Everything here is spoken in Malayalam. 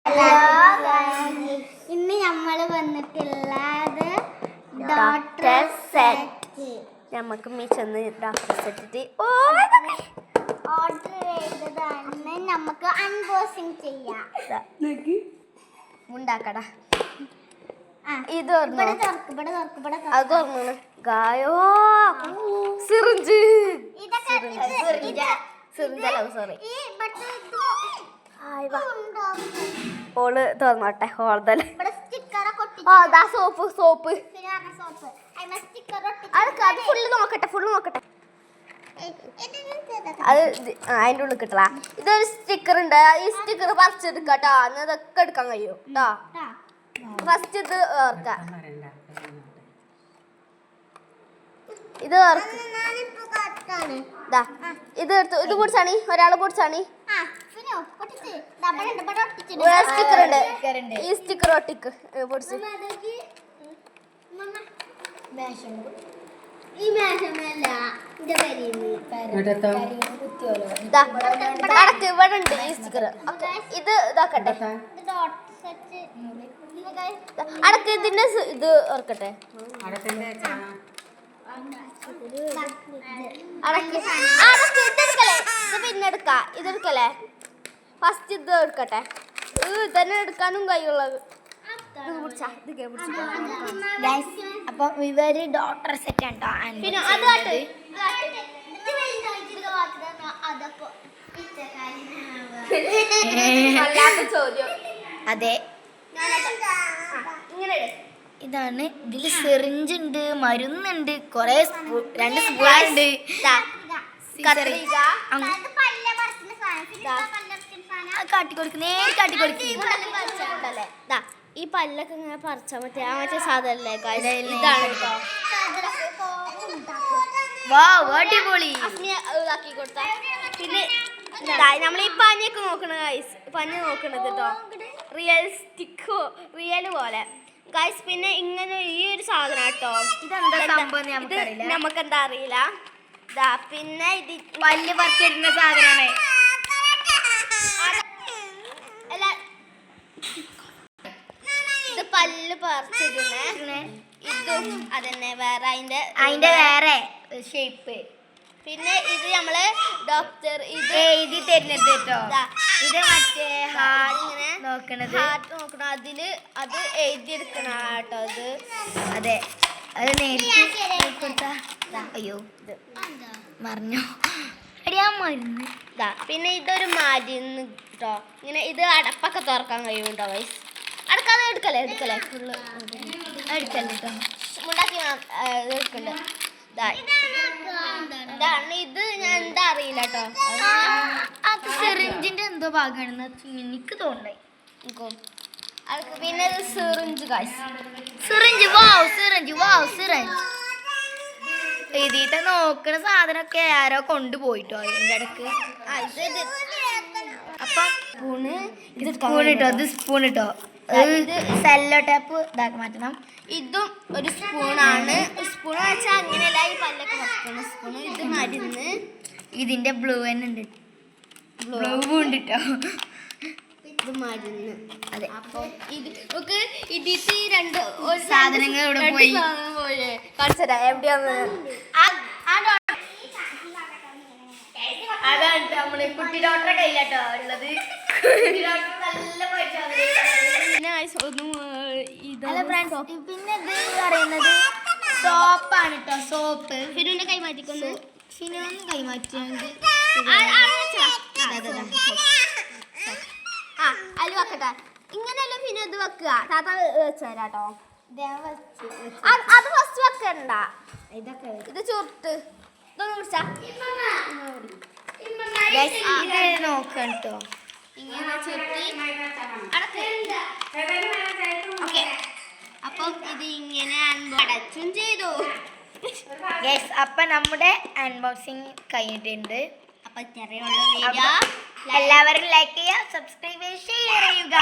ഹലോ ഇന്ന് നമ്മൾ വന്നിട്ടുള്ളത് ഡോക്ടർ സെറ്റ്. നമുക്ക് മിച്ചൊന്ന് ഡോക്ടർ സെറ്റ് ഓർഡർ ചെയ്തതാണ്. നമുക്ക് അൺബോക്സിങ് ചെയ്യാം. ഉണ്ടാക്കടാ. ഇത് അത് തുറന്നു ഗായോ സിറിഞ്ച് സോറി ഓള് തുറന്നോട്ടെ ഓർദല്. സോപ്പ് അത് ഫുള്ള് നോക്കട്ടെ അത് അതിൻ്റെ ഉള്ളിൽ കിട്ടലാ. ഇതൊരു സ്റ്റിക്കർ ഉണ്ട്. ഈ സ്റ്റിക്കർ പറിച്ചെടുക്കാട്ടോ. അതൊക്കെ എടുക്കാൻ കഴിയും കേട്ടോ. ഫസ്റ്റ് ഇത് ഓർക്കാം. ഇത് ഇത് എടുത്തു. ഇത് പൊടിച്ചാണി ഒരാള് പൊടിച്ചാണി. സ്റ്റിക്കർ ഉണ്ട്. ഈ സ്റ്റിക്കർ ഒട്ടിക്ക് പൊടിച്ച്. ഇവിടെ ഉണ്ട് ഈ സ്റ്റിക്കർ. ഇത് ഇതാക്കട്ടെ. അടക്ക് ഇതിന്റെ ഇത് ഓർക്കട്ടെ. പിന്നെ എടുക്കാം. ഇതെടുക്കല്ലേ ഫസ്റ്റ്. ഇത് എടുക്കട്ടെ. ഇതന്നെ എടുക്കാനും കഴിയുള്ളത്. അപ്പൊ ഇവര് ഡോക്ടർ സെറ്റ് ഉണ്ടോ? പിന്നെ ചോദ്യം. അതെ, ഇതാണ്. ഇതില് സിറിഞ്ച് ഉണ്ട്, മരുന്നുണ്ട്, കൊറേ രണ്ട് സ്പൂണുണ്ട്. ഈ പല്ലൊക്കെ ഇങ്ങനെ പറിച്ചാൽ മറ്റേ സാധനല്ലേ ഇതാണ് കേട്ടോ. ഇതാക്കി കൊടുത്ത പിന്നെ നമ്മൾ ഈ പനിയൊക്കെ നോക്കണ പനി നോക്കണത് കേട്ടോ. റിയൽ പോലെ ഗൈസ്. പിന്നെ ഇങ്ങനെ ഈ ഒരു സാധനം കേട്ടോ. ഇത് നമുക്കെന്താ അറിയില്ല. പിന്നെ ഇത് പല്ല് പറിച്ചിടുന്ന സാധനമാണ്. ഇത് പല്ല് പറിച്ചിടുന്നേ. ഇതും അതന്നെ വേറെ അതിന്റെ വേറെ ഷേപ്പ്. പിന്നെ ഇത് നമ്മള് ഡോക്ടർ ഇത് എഴുതി തരുന്നത് കേട്ടോ. ഇത് മറ്റേ ഇങ്ങനെ നോക്കണത് നോക്കണം. അതില് അത് എഴുതിയെടുക്കണ കേട്ടോ. ഇത് അതെ, അത് നേരിട്ട്. അയ്യോ ഇത് മറിഞ്ഞു. മരുന്ന്. പിന്നെ ഇതൊരു മരുന്ന് കേട്ടോ. ഇങ്ങനെ ഇത് അടപ്പൊക്കെ തുറക്കാൻ കഴിയും കേട്ടോ ഗൈസ്. അടക്കാതെ എടുക്കല്ലേ ഫുള്ള് എടുക്കല്ലോ ഉണ്ടാക്കി എടുക്കണ്ട. ഇതാണ് ഇത്. ഞാൻ എന്താ അറിയില്ല കേട്ടോ. അത് സിറിഞ്ചിന്റെ എന്തോ ഭാഗമാണെന്ന് എനിക്ക് തോന്നണേ. പിന്നെ സിറിഞ്ച് ഗൈസ്. സിറിഞ്ച് ഇതിത്തെ നോക്കണ സാധനമൊക്കെ ആരോ കൊണ്ടുപോയിട്ടോ അതിന്റെ ഇടക്ക്. അപ്പൊ സ്പൂൺ ഇട്ടോ. സെല്ലോ ടേപ്പ് ഇതാക്കി മാറ്റണം. ഇതും ഒരു സ്പൂണാണ്. സ്പൂൺ വെച്ചാൽ അങ്ങനെയല്ല ഈ പല്ലൊക്കെ വയ്ക്കുന്ന സ്പൂണ്. ഇത് മരുന്ന്. ഇതിന്റെ ബ്ലൂ തന്നെ ഉണ്ട്. ബ്ലൂ ഉണ്ട് കേട്ടോ. ഇത് മരുന്ന്. അതെ. അപ്പൊ ഇത് ഇതിൽ രണ്ട് സാധനങ്ങൾ ഇവിടെ പോയി കാണിച്ചതാ എവിടെയാന്ന്. അതാണ് നമ്മള് കുട്ടി ഡോക്ടറെ കയ്യിലാട്ടോ ഉള്ളത്. പിന്നെ ഇത് പറയുന്നത് സോപ്പാണ് കേട്ടോ. സോപ്പ് ഫിനുവിന്റെ കൈ മാറ്റിക്കുന്നു. ഫിനോന്ന് കൈമാറ്റിയാണ്ട് അതിൽ വെക്കട്ടെ. ഇങ്ങനെയല്ല പിന്നെ ഇത് വെക്കുക. താത്ത വെച്ചുതരാട്ടോ. അത് ഫസ്റ്റ് വെക്കണ്ട. ഇത് ചുരുട്ട് ഇതൊന്ന് കുടിച്ചാ നോക്കട്ടോ. ഇങ്ങനെ ചുരുട്ടി ഓക്കെ. അപ്പം ഇത് ഇങ്ങനെ അടച്ചും ചെയ്തു. അപ്പൊ നമ്മുടെ അൺബോക്സിങ് കഴിഞ്ഞിട്ടുണ്ട്. അപ്പൊ ചെറിയ വീഡിയോ എല്ലാവരും ലൈക്ക് ചെയ്യുക, സബ്സ്ക്രൈബ് ചെയ്യുക, ഷെയർ ചെയ്യുക.